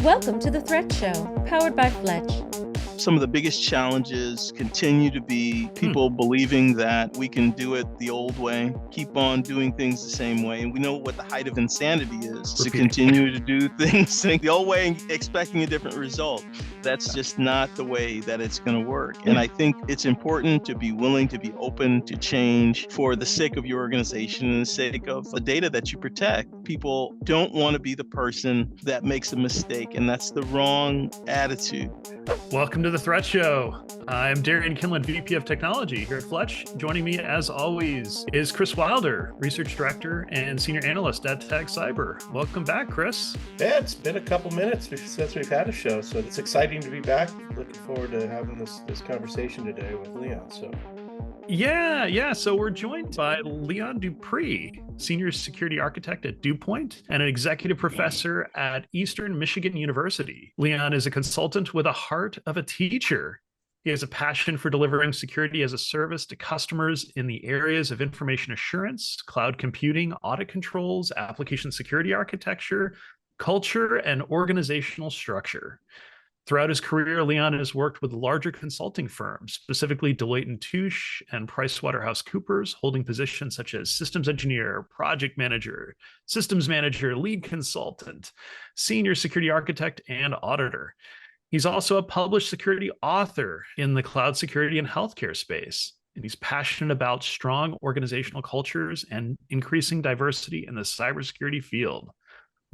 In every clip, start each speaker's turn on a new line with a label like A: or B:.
A: Welcome to the Threat Show, powered by Fletch.
B: Some of the biggest challenges continue to be people believing that we can do it the old way, keep on doing things the same way. And we know what the height of insanity is to continue to do things the old way and expecting a different result. That's just not the way that it's going to work. And I think it's important to be willing to be open to change for the sake of your organization and the sake of the data that you protect. People don't want to be the person that makes a mistake, and that's the wrong attitude.
C: Welcome to the Threat Show. I'm Darien, VP of Technology here at Fletch. Joining me, as always, is Chris Wilder, Research Director and Senior Analyst at Tag Cyber. Welcome back, Chris.
D: Yeah, it's been a couple minutes since we've had a show, so it's exciting to be back. Looking forward to having this conversation today with Leon.
C: So we're joined by Leon DuPree, Senior Security Architect at DuPoint and an Executive Professor at Eastern Michigan University. Leon is a consultant with a heart of a teacher. He has a passion for delivering security as a service to customers in the areas of information assurance, cloud computing, audit controls, application security architecture, culture, and organizational structure. Throughout his career, Leon has worked with larger consulting firms, specifically Deloitte and Touche and PricewaterhouseCoopers, holding positions such as systems engineer, project manager, systems manager, lead consultant, senior security architect, and auditor. He's also a published security author in the cloud security and healthcare space. And he's passionate about strong organizational cultures and increasing diversity in the cybersecurity field.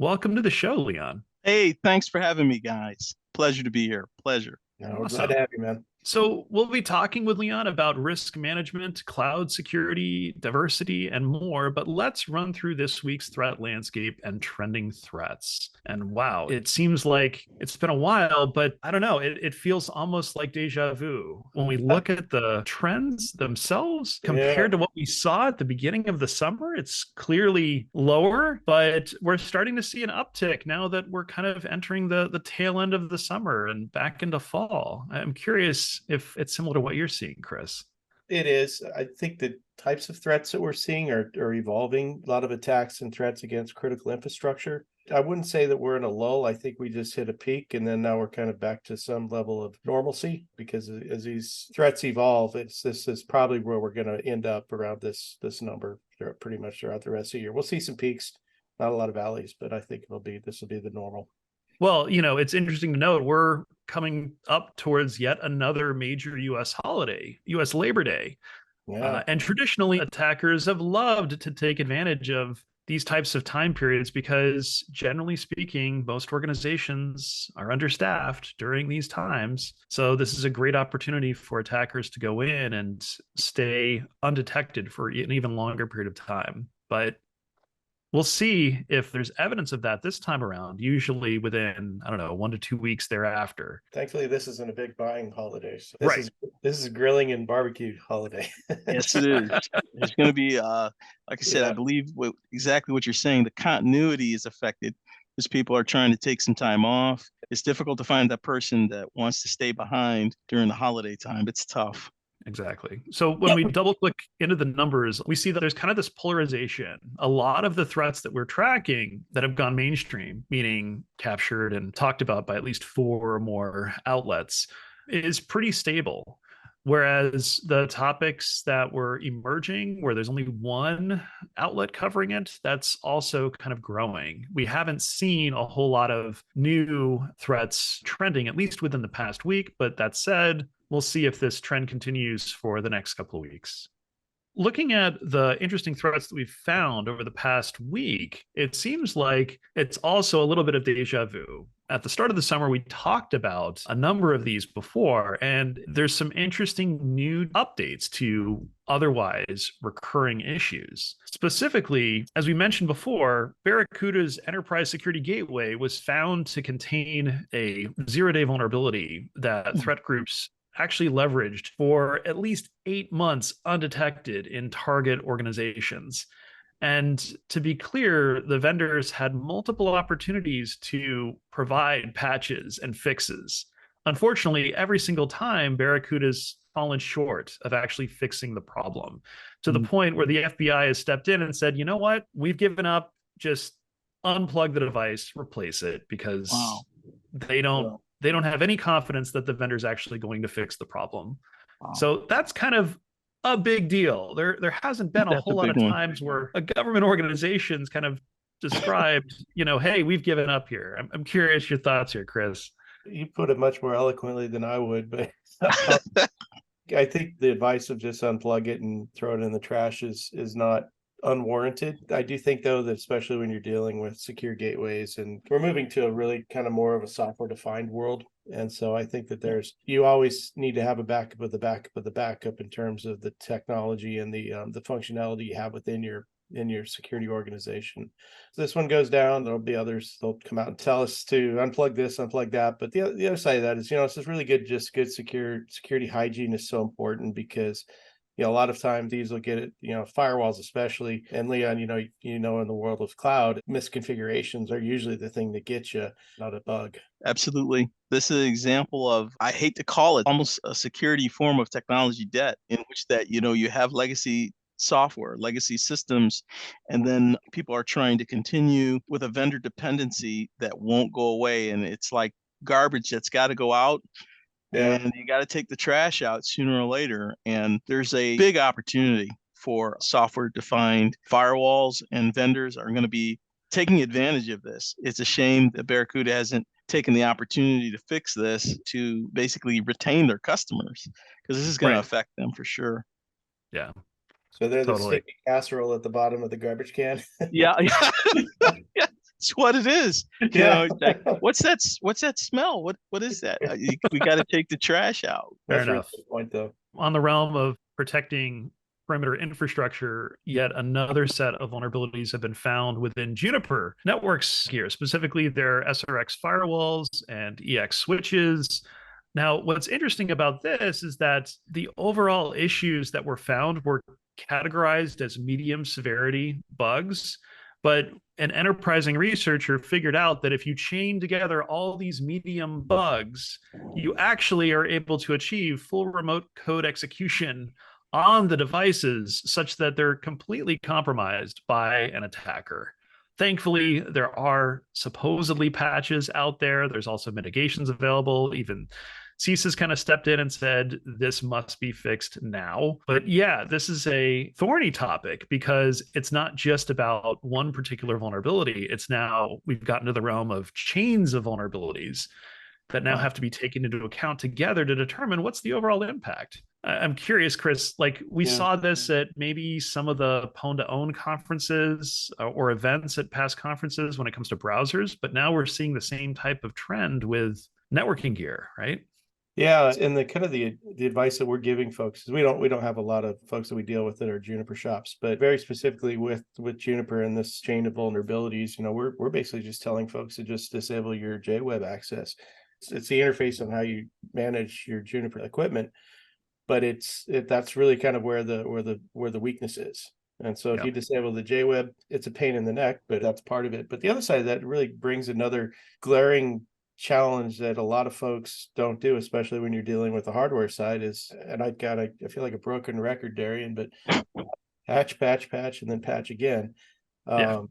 C: Welcome to the show, Leon.
B: Hey, thanks for having me, guys. Pleasure to be here. Pleasure.
D: No, we're glad to have you, man.
C: So we'll be talking with Leon about risk management, cloud security, diversity, and more, but let's run through this week's threat landscape and trending threats. And wow, it seems like it's been a while, but I don't know, it feels almost like deja vu. When we look at the trends themselves compared to what we saw at the beginning of the summer, it's clearly lower, but we're starting to see an uptick now that we're kind of entering the tail end of the summer and back into fall. I'm curious if it's similar to what you're seeing, Chris.
D: It is. I think the types of threats that we're seeing are evolving. A lot of attacks and threats against critical infrastructure. I wouldn't say that we're in a lull. I think we just hit a peak, and then now we're kind of back to some level of normalcy, because as these threats evolve, this is probably where we're going to end up around this number pretty much throughout the rest of the year. We'll see some peaks, not a lot of valleys, but I think this will be the normal.
C: Well, it's interesting to note we're coming up towards yet another major U.S. holiday, U.S. Labor Day.
D: Yeah.
C: And traditionally, attackers have loved to take advantage of these types of time periods because, generally speaking, most organizations are understaffed during these times. So this is a great opportunity for attackers to go in and stay undetected for an even longer period of time. But we'll see if there's evidence of that this time around, usually within, 1 to 2 weeks thereafter.
D: Thankfully, this isn't a big buying holiday. So this is grilling and barbecue holiday.
B: Yes, it is. There's going to be, like I said, I believe exactly what you're saying. The continuity is affected because people are trying to take some time off. It's difficult to find that person that wants to stay behind during the holiday time. It's tough.
C: Exactly. So when we double click into the numbers, we see that there's kind of this polarization. A lot of the threats that we're tracking that have gone mainstream, meaning captured and talked about by at least 4 or more outlets, is pretty stable. Whereas the topics that were emerging, where there's only one outlet covering it, that's also kind of growing. We haven't seen a whole lot of new threats trending, at least within the past week. But that said, we'll see if this trend continues for the next couple of weeks. Looking at the interesting threats that we've found over the past week, it seems like it's also a little bit of deja vu. At the start of the summer, we talked about a number of these before, and there's some interesting new updates to otherwise recurring issues. Specifically, as we mentioned before, Barracuda's enterprise security gateway was found to contain a zero-day vulnerability that threat groups actually leveraged for at least 8 months undetected in target organizations. And to be clear, the vendors had multiple opportunities to provide patches and fixes. Unfortunately, every single time, Barracuda's fallen short of actually fixing the problem, to the point where the FBI has stepped in and said, you know what, we've given up, just unplug the device, replace it, because
B: Wow.
C: they don't have any confidence that the vendor is actually going to fix the problem.
B: Wow.
C: So that's kind of a big deal. There hasn't been a
B: That's
C: whole
B: a
C: lot of
B: big one.
C: times where a government organization's kind of described, hey, we've given up here. I'm curious your thoughts here, Chris.
D: You put it much more eloquently than I would, but I think the advice of just unplug it and throw it in the trash is not unwarranted. I do think, though, that especially when you're dealing with secure gateways, and we're moving to a really kind of more of a software defined world. And so I think that you always need to have a backup of the backup of the backup in terms of the technology and the functionality you have within your security organization. So this one goes down, there'll be others, they'll come out and tell us to unplug this, unplug that. But the other side of that is, it's just really good, security hygiene is so important, because a lot of times these will get it, firewalls especially. And Leon, in the world of cloud, misconfigurations are usually the thing that gets you, not a bug.
B: Absolutely. This is an example of, I hate to call it, almost a security form of technology debt, in which that, you have legacy software, legacy systems, and then people are trying to continue with a vendor dependency that won't go away. And it's like garbage that's got to go out.
D: Yeah.
B: And you got to take the trash out sooner or later. And there's a big opportunity for software-defined firewalls, and vendors are going to be taking advantage of this. It's a shame that Barracuda hasn't taken the opportunity to fix this, to basically retain their customers, because this is going to affect them for sure.
C: Yeah.
D: So they're the
C: Totally.
D: sticky casserole at the bottom of the garbage can.
B: Yeah. Yeah. It's what it is. It's like, what's that smell? What is that? We got to take the trash out.
C: Fair enough.
D: Really point, though.
C: On the realm of protecting perimeter infrastructure, yet another set of vulnerabilities have been found within Juniper networks here, specifically their SRX firewalls and EX switches. Now, what's interesting about this is that the overall issues that were found were categorized as medium severity bugs, but an enterprising researcher figured out that if you chain together all these medium bugs, you actually are able to achieve full remote code execution on the devices such that they're completely compromised by an attacker. Thankfully, there are supposedly patches out there. There's also mitigations available. Even CISA has kind of stepped in and said, this must be fixed now. But yeah, this is a thorny topic, because it's not just about one particular vulnerability. It's now, we've gotten to the realm of chains of vulnerabilities that now have to be taken into account together to determine what's the overall impact. I'm curious, Chris, like we saw this at maybe some of the Pwn to Own conferences or events at past conferences when it comes to browsers, but now we're seeing the same type of trend with networking gear, right?
D: Yeah, and the kind of the advice that we're giving folks is we don't have a lot of folks that we deal with that are Juniper shops, but very specifically with Juniper and this chain of vulnerabilities, we're basically just telling folks to just disable your JWeb access. It's the interface on how you manage your Juniper equipment, but that's really kind of where the weakness is. And so if you disable the JWeb, it's a pain in the neck, but that's part of it. But the other side of that really brings another glaring challenge that a lot of folks don't do, especially when you're dealing with the hardware side, is, and I feel like a broken record, Darien, but patch, and then patch again. Over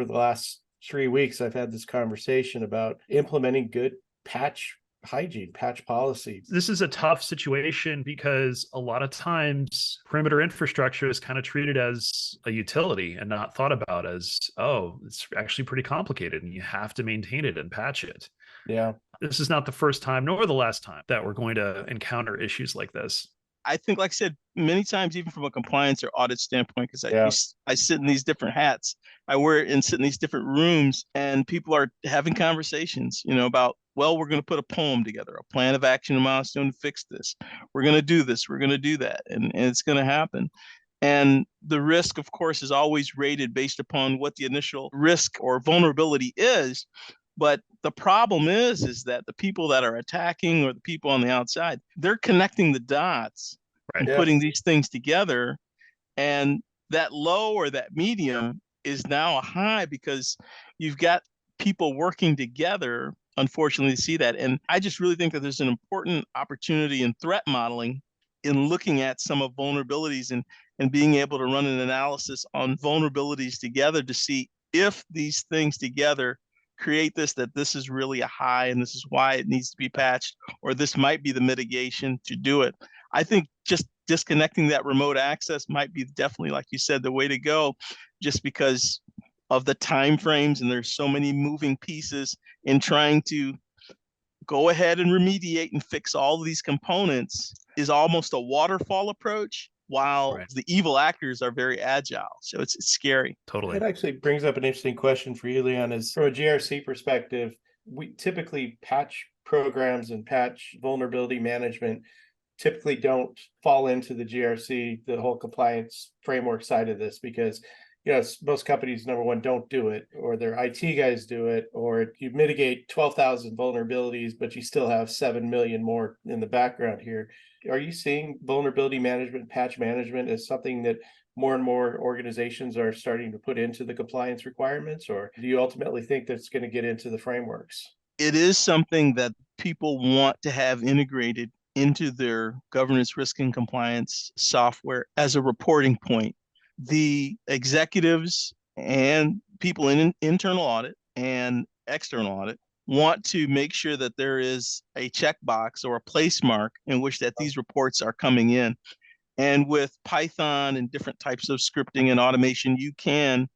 D: the last 3 weeks, I've had this conversation about implementing good patch hygiene, patch policy.
C: This is a tough situation because a lot of times perimeter infrastructure is kind of treated as a utility and not thought about as, it's actually pretty complicated and you have to maintain it and patch it.
D: Yeah.
C: This is not the first time nor the last time that we're going to encounter issues like this.
B: I think, like I said, many times, even from a compliance or audit standpoint, because I sit in these different hats, I wear it and sit in these different rooms, and people are having conversations, about, well, we're going to put a poem together, a plan of action, a milestone to fix this. We're going to do this. We're going to do that. And it's going to happen. And the risk, of course, is always rated based upon what the initial risk or vulnerability is. But the problem is that the people that are attacking, or the people on the outside, they're connecting the dots and putting these things together. And that low or that medium is now a high, because you've got people working together, unfortunately, to see that. And I just really think that there's an important opportunity in threat modeling, in looking at some of vulnerabilities and being able to run an analysis on vulnerabilities together to see, if these things together create that this is really a high and this is why it needs to be patched, or this might be the mitigation to do it. I think just disconnecting that remote access might be definitely, like you said, the way to go, just because of the time frames, and there's so many moving pieces in trying to go ahead and remediate and fix all of these components is almost a waterfall approach, while the evil actors are very agile. So it's scary.
C: Totally.
D: That actually brings up an interesting question for you, Leon, is from a GRC perspective, we typically patch programs and patch vulnerability management typically don't fall into the GRC, the whole compliance framework side of this, because most companies, number one, don't do it, or their IT guys do it, or you mitigate 12,000 vulnerabilities, but you still have 7 million more in the background here. Are you seeing vulnerability management, patch management as something that more and more organizations are starting to put into the compliance requirements, or do you ultimately think that's going to get into the frameworks?
B: It is something that people want to have integrated into their governance, risk, and compliance software as a reporting point. The executives and people in internal audit and external audit want to make sure that there is a checkbox or a place mark in which that these reports are coming in. And with Python and different types of scripting and automation, you can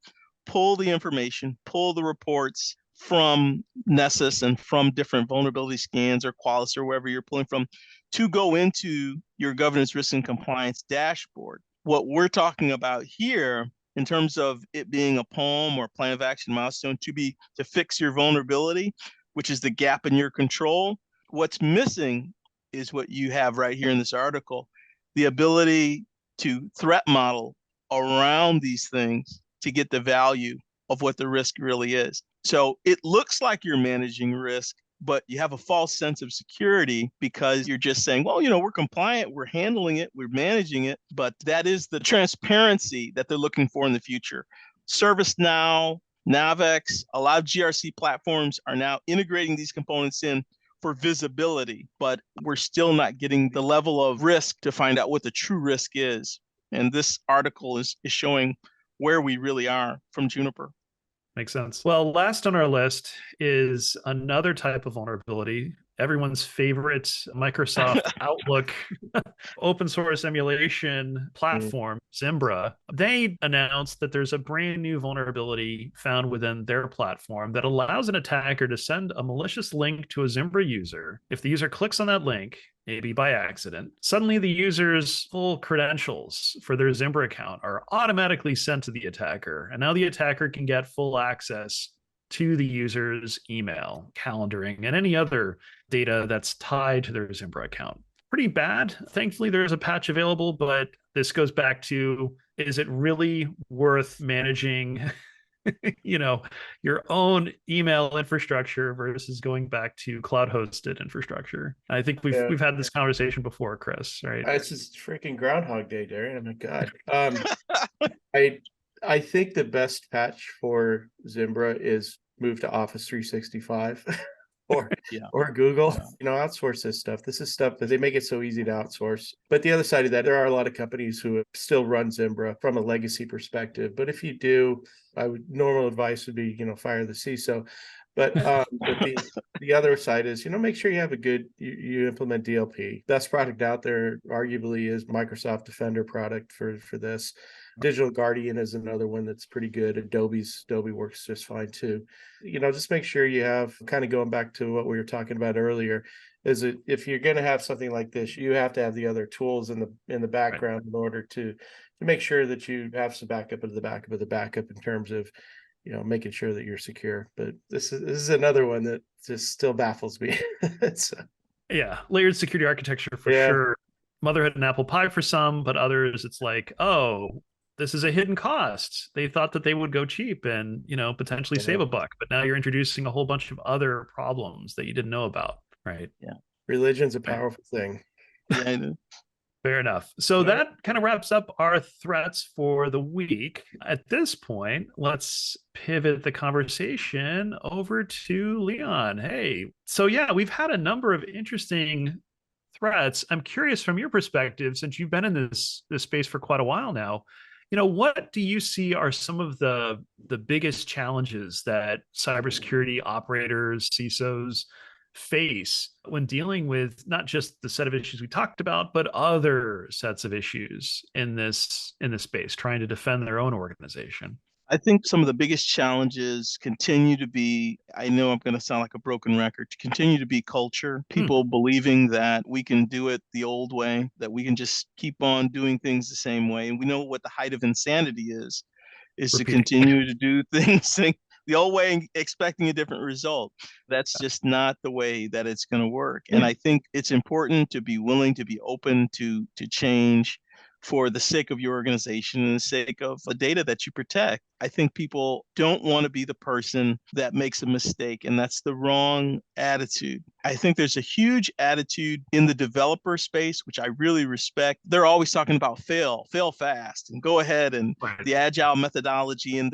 B: pull the information, pull the reports from Nessus and from different vulnerability scans or Qualys or wherever you're pulling from to go into your governance, risk, and compliance dashboard. What we're talking about here, in terms of it being a POEM or plan of action milestone to fix your vulnerability, which is the gap in your control, what's missing is what you have right here in this article, the ability to threat model around these things to get the value of what the risk really is. So it looks like you're managing risk, but you have a false sense of security because you're just saying, well, we're compliant, we're handling it, we're managing it, but that is the transparency that they're looking for in the future. ServiceNow, Navex, a lot of GRC platforms are now integrating these components in for visibility, but we're still not getting the level of risk to find out what the true risk is. And this article is showing where we really are from Juniper.
C: Makes sense. Well, last on our list is another type of vulnerability, everyone's favorite Microsoft Outlook open source emulation platform, Zimbra. They announced that there's a brand new vulnerability found within their platform that allows an attacker to send a malicious link to a Zimbra user. If the user clicks on that link, maybe by accident, suddenly the user's full credentials for their Zimbra account are automatically sent to the attacker. And now the attacker can get full access to the user's email, calendaring, and any other data that's tied to their Zimbra account. Pretty bad. Thankfully, there's a patch available, but this goes back to, is it really worth managing your own email infrastructure versus going back to cloud hosted infrastructure? I think we've had this conversation before, Chris, right?
D: It's just freaking Groundhog Day, Darien. Oh my God. I think the best patch for Zimbra is move to Office 365 or Google. Outsource this stuff. This is stuff that they make it so easy to outsource. But the other side of that, there are a lot of companies who still run Zimbra from a legacy perspective. But if you do, normal advice would be, fire the CISO. But the other side is, make sure you have you implement DLP. Best product out there arguably is Microsoft Defender product for this. Digital Guardian is another one that's pretty good. Adobe works just fine too. Just make sure you have, kind of going back to what we were talking about earlier, is that if you're going to have something like this, you have to have the other tools in the background in order to make sure that you have some backup of the backup of the backup in terms of making sure that you're secure. But this is another one that just still baffles me.
C: Layered security architecture for sure. Motherhood and apple pie for some, but others it's like, oh, this is a hidden cost. They thought that they would go cheap and potentially save a buck, but now you're introducing a whole bunch of other problems that you didn't know about, right?
D: Yeah, religion's a powerful thing.
B: Yeah, I know.
C: Fair enough. So that kind of wraps up our threats for the week. At this point, let's pivot the conversation over to Leon. Hey, so we've had a number of interesting threats. I'm curious from your perspective, since you've been in this space for quite a while now, What do you see are some of the biggest challenges that cybersecurity operators, CISOs face when dealing with not just the set of issues we talked about, but other sets of issues in this space, trying to defend their own organization?
B: I think some of the biggest challenges continue to be, I know I'm going to sound like a broken record, to continue to be culture, people believing that we can do it the old way, that we can just keep on doing things the same way. And we know what the height of insanity is to
C: Repeating.
B: continue to do things the old way and expecting a different result. That's just not the way that it's going to work. And I think it's important to be willing to be open to change for the sake of your organization and the sake of the data that you protect. I think people don't want to be the person that makes a mistake, and that's the wrong attitude. I think there's a huge attitude in the developer space, which I really respect. They're always talking about fail fast, and go ahead and the agile methodology. And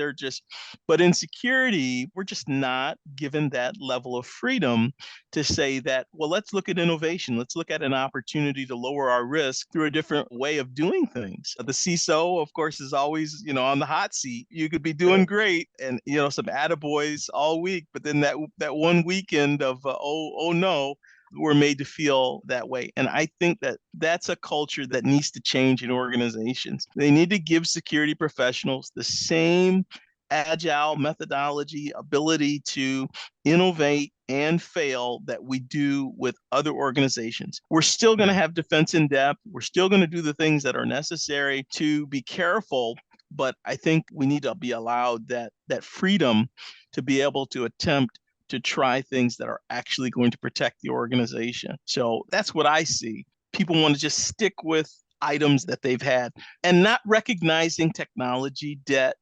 B: but in security, we're just not given that level of freedom to say that, well, let's look at innovation. Let's look at an opportunity to lower our risk through a different way of doing things. The CISO, of course, is always, on the hot seat. You could be doing great and, some attaboys all week, but then that one weekend of, oh no, we're made to feel that way. And I think that that's a culture that needs to change in organizations. They need to give security professionals the same agile methodology, ability to innovate and fail that we do with other organizations. We're still going to have defense in depth. We're still going to do the things that are necessary to be careful. But I think we need to be allowed that freedom to be able to attempt to try things that are actually going to protect the organization. So that's what I see. People want to just stick with items that they've had and not recognizing technology debt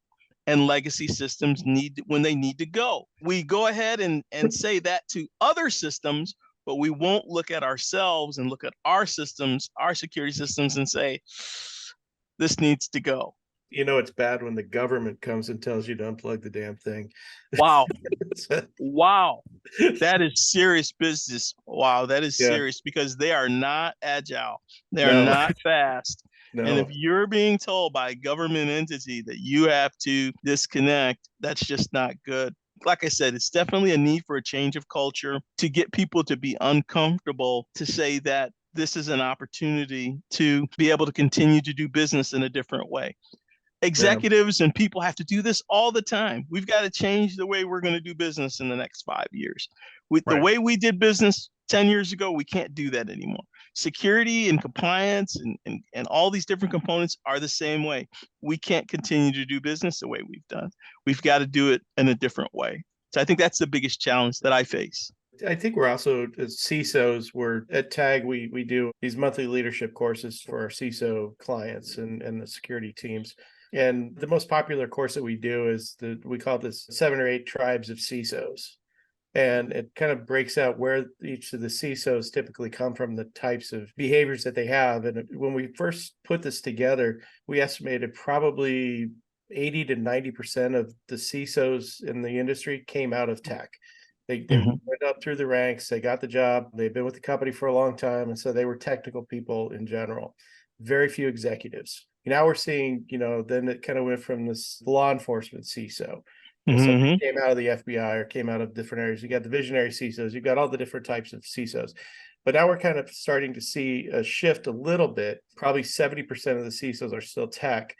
B: and legacy systems when they need to go. We go ahead and say that to other systems, but we won't look at ourselves and look at our systems, our security systems, and say, this needs to go.
D: It's bad when the government comes and tells you to unplug the damn thing.
B: Wow. Wow. That is serious business. Wow. That is serious because they are not agile. They are not fast. No. And if you're being told by a government entity that you have to disconnect, that's just not good. Like I said, it's definitely a need for a change of culture to get people to be uncomfortable to say that this is an opportunity to be able to continue to do business in a different way. Executives and people have to do this all the time. We've got to change the way we're going to do business in the next 5 years. The way we did business 10 years ago, we can't do that anymore. Security and compliance and all these different components are the same way. We can't continue to do business the way we've done. We've got to do it in a different way. So I think that's the biggest challenge that I face.
D: I think we're also, as CISOs, at TAG, we do these monthly leadership courses for our CISO clients and the security teams. And the most popular course that we do is we call this 7 or 8 tribes of CISOs. And it kind of breaks out where each of the CISOs typically come from, the types of behaviors that they have. And when we first put this together, we estimated probably 80 to 90% of the CISOs in the industry came out of tech. They went up through the ranks, they got the job, they've been with the company for a long time. And so they were technical people in general, very few executives. Now we're seeing, then it kind of went from this law enforcement CISO. So came out of the FBI or came out of different areas. You got the visionary CISOs, you've got all the different types of CISOs. But now we're kind of starting to see a shift a little bit. Probably 70% of the CISOs are still tech,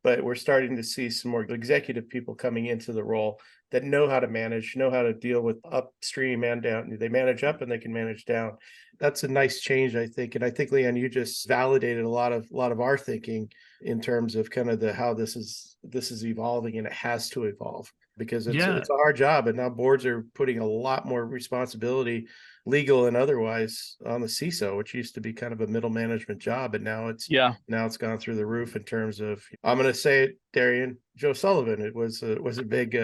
D: but we're starting to see some more executive people coming into the role that know how to manage, know how to deal with upstream and down. They manage up and they can manage down. That's a nice change, I think. And I think, Leon, you just validated a lot of our thinking in terms of kind of how this is evolving, and it has to evolve because it's a hard job. And now boards are putting a lot more responsibility, legal and otherwise, on the CISO, which used to be kind of a middle management job. And now it's gone through the roof in terms of, I'm going to say it, Darien, Joe Sullivan. It was a big,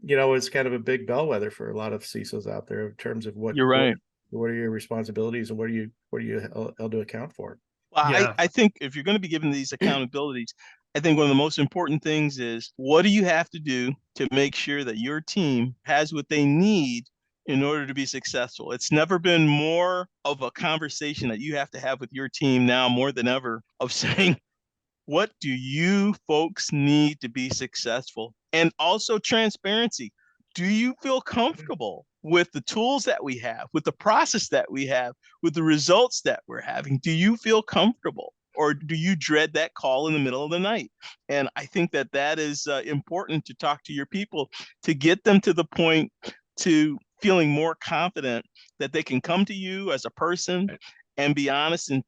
D: it's kind of a big bellwether for a lot of CISOs out there in terms of what you're right. What are your responsibilities and what are you held to account for?
B: Well, I think if you're going to be given these accountabilities, I think one of the most important things is, what do you have to do to make sure that your team has what they need in order to be successful? It's never been more of a conversation that you have to have with your team now more than ever of saying, What do you folks need to be successful? And also transparency. Do you feel comfortable with the tools that we have, with the process that we have, with the results that we're having? Do you feel comfortable? Or do you dread that call in the middle of the night? And I think that that is important to talk to your people to get them to the point to feeling more confident that they can come to you as a person and be honest and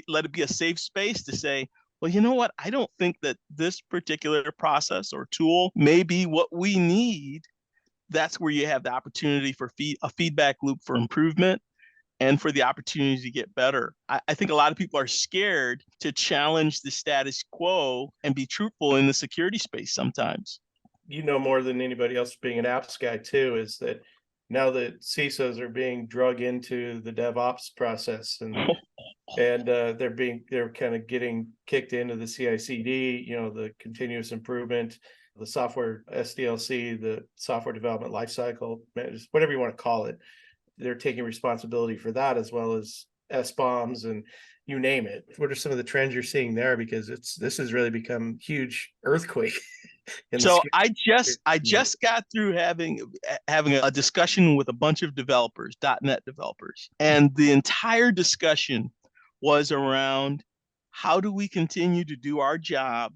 B: let it be a safe space to say, well, you know what? I don't think that this particular process or tool may be what we need. That's where you have the opportunity for a feedback loop for improvement and for the opportunity to get better. I think a lot of people are scared to challenge the status quo and be truthful in the security space sometimes.
D: You know more than anybody else, being an apps guy too, is that now that CISOs are being drug into the DevOps process and they're kind of getting kicked into the CI/CD, the continuous improvement, the software SDLC, the software development lifecycle, whatever you want to call it. They're taking responsibility for that as well as SBOMs and you name it. What are some of the trends you're seeing there? Because this has really become huge earthquake.
B: So I just got through having a discussion with a bunch of developers, .NET developers, and the entire discussion was around how do we continue to do our job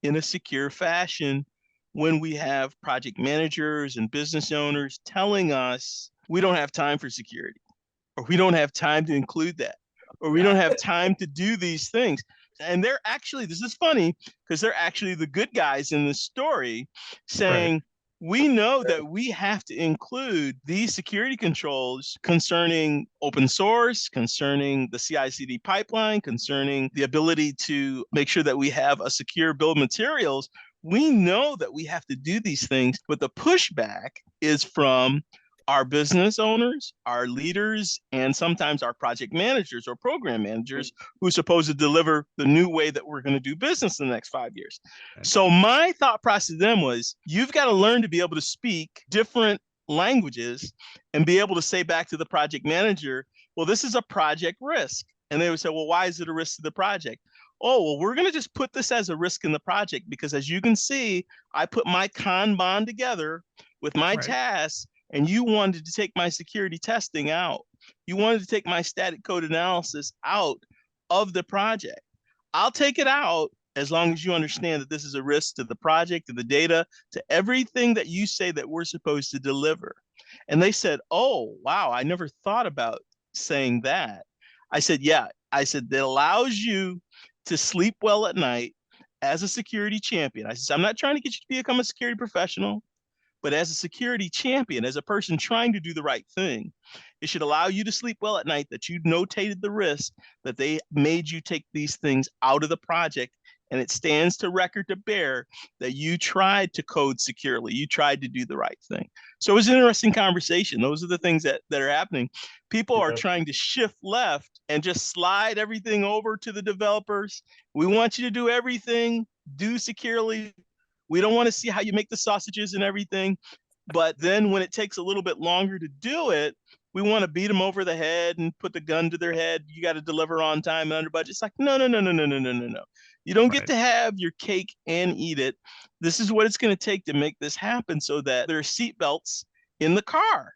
B: in a secure fashion when we have project managers and business owners telling us we don't have time for security, or we don't have time to include that, or we don't have time to do these things. And they're actually, this is funny, because they're actually the good guys in the story saying, we know that we have to include these security controls concerning open source, concerning the CI/CD pipeline, concerning the ability to make sure that we have a secure bill of materials. We know that we have to do these things, but the pushback is from our business owners, our leaders, and sometimes our project managers or program managers who are supposed to deliver the new way that we're going to do business in the next 5 years. Okay. So my thought process to them was, you've got to learn to be able to speak different languages and be able to say back to the project manager, well, this is a project risk. And they would say, well, why is it a risk to the project? Oh, well, we're going to just put this as a risk in the project because, as you can see, I put my Kanban together with my tasks, and you wanted to take my security testing out. You wanted to take my static code analysis out of the project. I'll take it out as long as you understand that this is a risk to the project, to the data, to everything that you say that we're supposed to deliver. And they said, oh, wow, I never thought about saying that. I said, yeah. I said, that allows you to sleep well at night as a security champion. I said, I'm not trying to get you to become a security professional, but as a security champion, as a person trying to do the right thing, it should allow you to sleep well at night that you notated the risk, that they made you take these things out of the project, and it stands to record to bear that you tried to code securely. You tried to do the right thing. So it was an interesting conversation. Those are the things that are happening. People are trying to shift left and just slide everything over to the developers. We want you to do everything, do securely. We don't want to see how you make the sausages and everything. But then when it takes a little bit longer to do it, we want to beat them over the head and put the gun to their head. You got to deliver on time and under budget. It's like, no. You don't get to have your cake and eat it. This is what it's going to take to make this happen so that there are seatbelts in the car.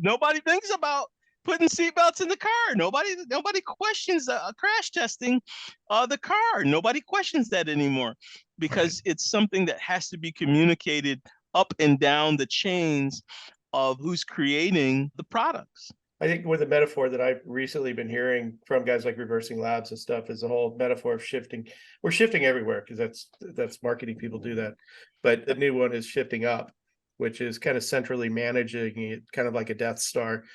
B: Nobody thinks about putting seatbelts in the car. Nobody questions crash testing the car. Nobody questions that anymore because it's something that has to be communicated up and down the chains of who's creating the products.
D: I think with a metaphor that I've recently been hearing from guys like Reversing Labs and stuff is the whole metaphor of shifting. We're shifting everywhere because that's marketing people do that. But the new one is shifting up, which is kind of centrally managing it, kind of like a Death Star,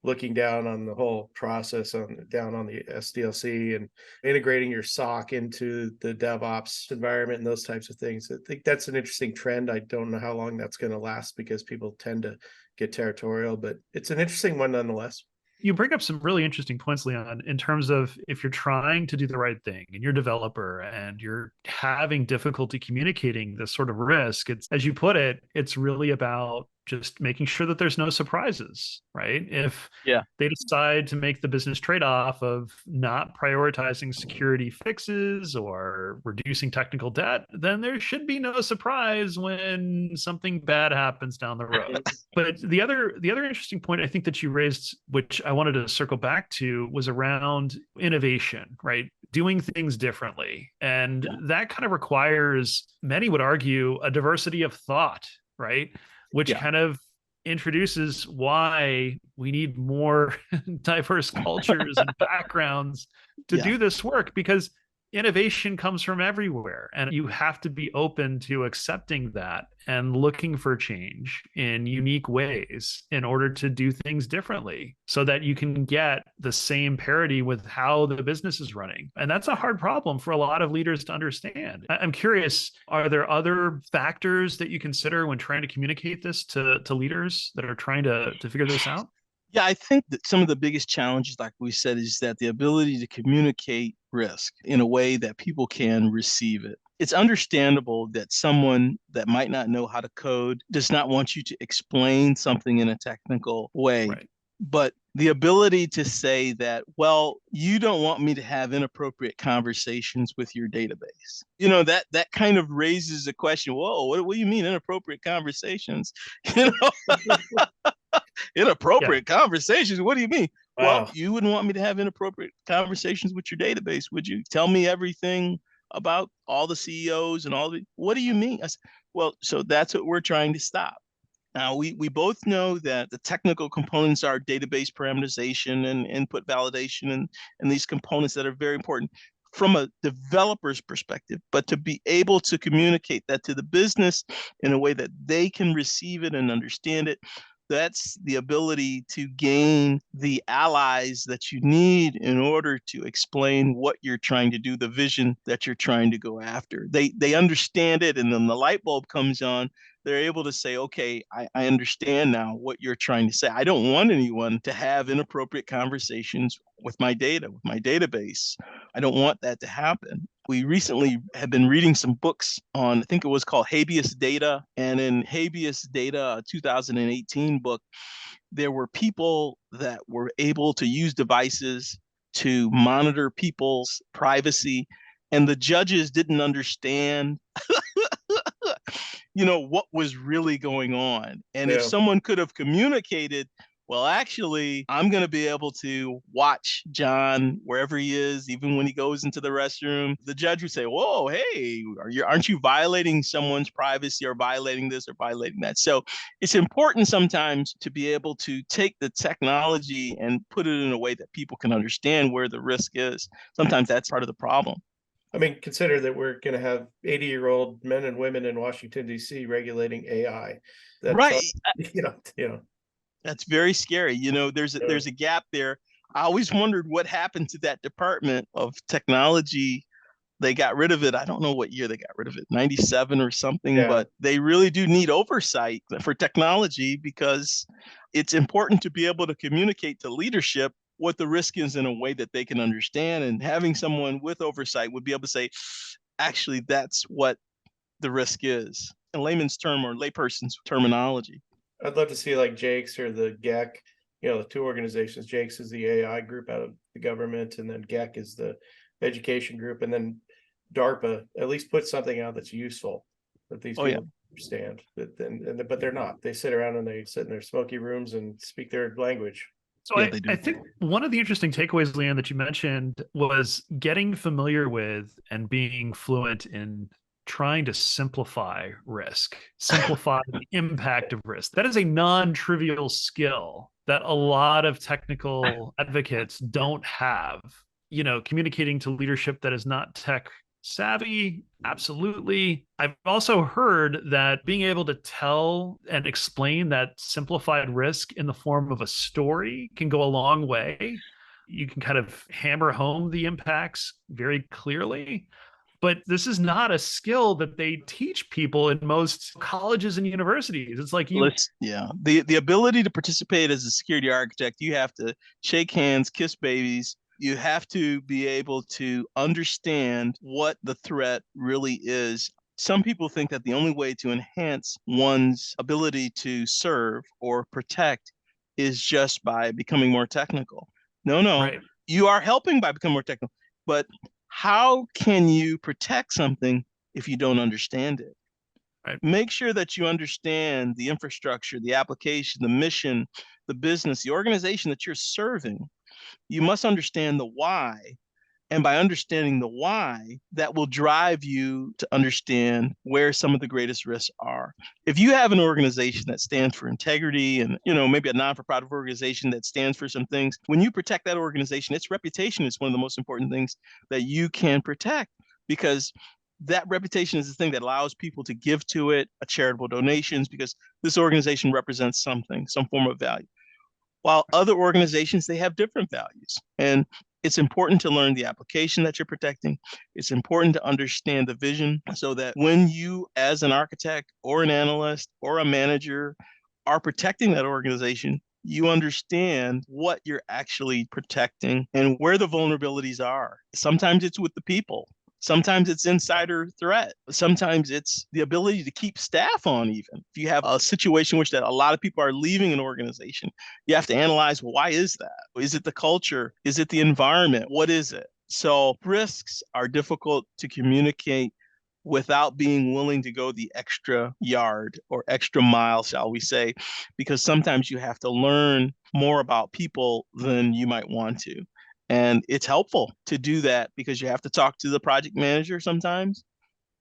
D: looking down on the whole process, down on the SDLC and integrating your SOC into the DevOps environment and those types of things. I think that's an interesting trend. I don't know how long that's going to last because people tend to get territorial, but it's an interesting one nonetheless.
C: You bring up some really interesting points, Leon, in terms of if you're trying to do the right thing and you're a developer and you're having difficulty communicating this sort of risk, it's, as you put it, it's really about just making sure that there's no surprises, right? If
B: Yeah.
C: they decide to make the business trade-off of not prioritizing security fixes or reducing technical debt, then there should be no surprise when something bad happens down the road. But the other interesting point I think that you raised, which I wanted to circle back to, was around innovation, right? Doing things differently. And that kind of requires, many would argue, a diversity of thought, right? Which kind of introduces why we need more diverse cultures and backgrounds to do this work, because innovation comes from everywhere, and you have to be open to accepting that and looking for change in unique ways in order to do things differently so that you can get the same parity with how the business is running. And that's a hard problem for a lot of leaders to understand. I'm curious, are there other factors that you consider when trying to communicate this to leaders that are trying to figure this out?
B: Yeah, I think that some of the biggest challenges, like we said, is that the ability to communicate risk in a way that people can receive it. It's understandable that someone that might not know how to code does not want you to explain something in a technical way.
C: Right.
B: But the ability to say that, well, you don't want me to have inappropriate conversations with your database. That kind of raises the question, whoa, what do you mean inappropriate conversations? Inappropriate conversations? What do you mean?
D: Wow.
B: Well, you wouldn't want me to have inappropriate conversations with your database, would you? Tell me everything about all the CEOs and what do you mean? I said, well, so that's what we're trying to stop. Now, we both know that the technical components are database parameterization and input validation and these components that are very important from a developer's perspective, but to be able to communicate that to the business in a way that they can receive it and understand it, that's the ability to gain the allies that you need in order to explain what you're trying to do, the vision that you're trying to go after. They understand it, and then the light bulb comes on. They're able to say, okay, I understand now what you're trying to say. I don't want anyone to have inappropriate conversations with my data, with my database. I don't want that to happen. We recently have been reading some books on, I think it was called Habeas Data. And in Habeas Data, a 2018 book, there were people that were able to use devices to monitor people's privacy. And the judges didn't understand what was really going on. And if someone could have communicated, well, actually, I'm going to be able to watch John wherever he is, even when he goes into the restroom, the judge would say, whoa, hey, aren't you violating someone's privacy or violating this or violating that? So it's important sometimes to be able to take the technology and put it in a way that people can understand where the risk is. Sometimes that's part of the problem.
D: I mean, consider that we're going to have 80-year-old men and women in Washington, D.C. regulating AI. That's
B: right.
D: That's
B: very scary. There's a gap there. I always wondered what happened to that Department of Technology. They got rid of it. I don't know what year they got rid of it, 97 or something, but they really do need oversight for technology, because it's important to be able to communicate to leadership what the risk is in a way that they can understand, and having someone with oversight would be able to say, actually, that's what the risk is, in layman's term or layperson's terminology.
D: I'd love to see like Jake's or the GAC, the two organizations. Jake's is the AI group out of the government, and then GAC is the education group, and then DARPA at least put something out that's useful that these people understand. But they're not. They sit around and they sit in their smoky rooms and speak their language.
C: So I think one of the interesting takeaways, Leon, that you mentioned was getting familiar with and being fluent in trying to simplify risk, simplify the impact of risk. That is a non-trivial skill that a lot of technical advocates don't have. Communicating to leadership that is not tech savvy, absolutely. I've also heard that being able to tell and explain that simplified risk in the form of a story can go a long way. You can kind of hammer home the impacts very clearly. But this is not a skill that they teach people in most colleges and universities. It's like
B: the ability to participate as a security architect, you have to shake hands, kiss babies. You have to be able to understand what the threat really is. Some people think that the only way to enhance one's ability to serve or protect is just by becoming more technical. No,
C: Right.
B: you are helping by becoming more technical. But how can you protect something if you don't understand it?
C: Right.
B: Make sure that you understand the infrastructure, the application, the mission, the business, the organization that you're serving. You must understand the why. And by understanding the why, that will drive you to understand where some of the greatest risks are. If you have an organization that stands for integrity and, maybe a non-for-profit organization that stands for some things, when you protect that organization, its reputation is one of the most important things that you can protect, because that reputation is the thing that allows people to give to it, charitable donations, because this organization represents something, some form of value. While other organizations, they have different values. And it's important to learn the application that you're protecting. It's important to understand the vision so that when you, as an architect or an analyst or a manager, are protecting that organization, you understand what you're actually protecting and where the vulnerabilities are. Sometimes it's with the people. Sometimes it's insider threat. Sometimes it's the ability to keep staff on even. If you have a situation in which that a lot of people are leaving an organization, you have to analyze, well, why is that? Is it the culture? Is it the environment? What is it? So risks are difficult to communicate without being willing to go the extra yard or extra mile, shall we say, because sometimes you have to learn more about people than you might want to. And it's helpful to do that because you have to talk to the project manager sometimes,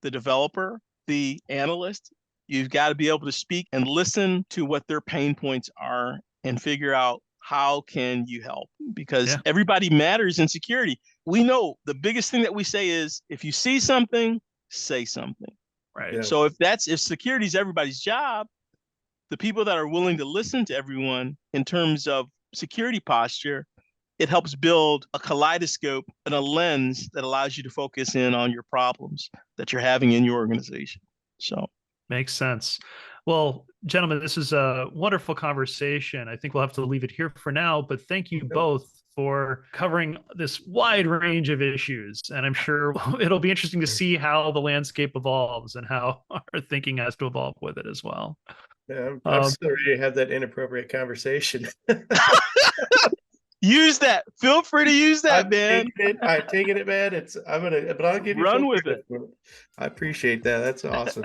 B: the developer, the analyst. You've got to be able to speak and listen to what their pain points are and figure out how can you help, because everybody matters in security. We know the biggest thing that we say is if you see something, say something.
C: Right.
D: Yeah.
B: So if security is everybody's job, the people that are willing to listen to everyone in terms of security posture, it helps build a kaleidoscope and a lens that allows you to focus in on your problems that you're having in your organization. So
C: makes sense. Well, gentlemen, this is a wonderful conversation. I think we'll have to leave it here for now, but thank you both for covering this wide range of issues. And I'm sure it'll be interesting to see how the landscape evolves and how our thinking has to evolve with it as well.
D: Yeah, I'm still ready to have that inappropriate conversation.
B: Use that. Feel free to use that, man.
D: I'm taking it, man. But I'll give you
B: run with it.
D: I appreciate that. That's awesome.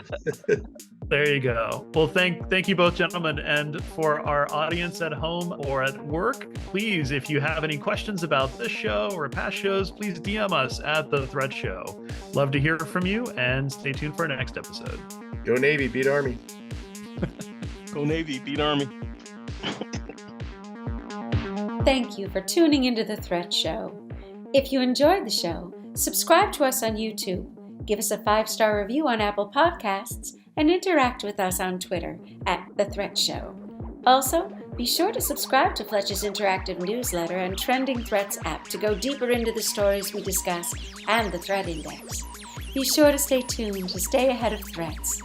C: There you go. Well, thank you both, gentlemen. And for our audience at home or at work, please, if you have any questions about this show or past shows, please DM us at The Threat Show. Love to hear from you, and stay tuned for our next episode.
D: Go Navy, beat Army.
B: Go Navy, beat Army.
A: Thank you for tuning into The Threat Show. If you enjoyed the show, subscribe to us on YouTube, give us a 5-star review on Apple Podcasts, and interact with us on Twitter at The Threat Show. Also, be sure to subscribe to Fletch's interactive newsletter and Trending Threats app to go deeper into the stories we discuss and the threat index. Be sure to stay tuned to stay ahead of threats.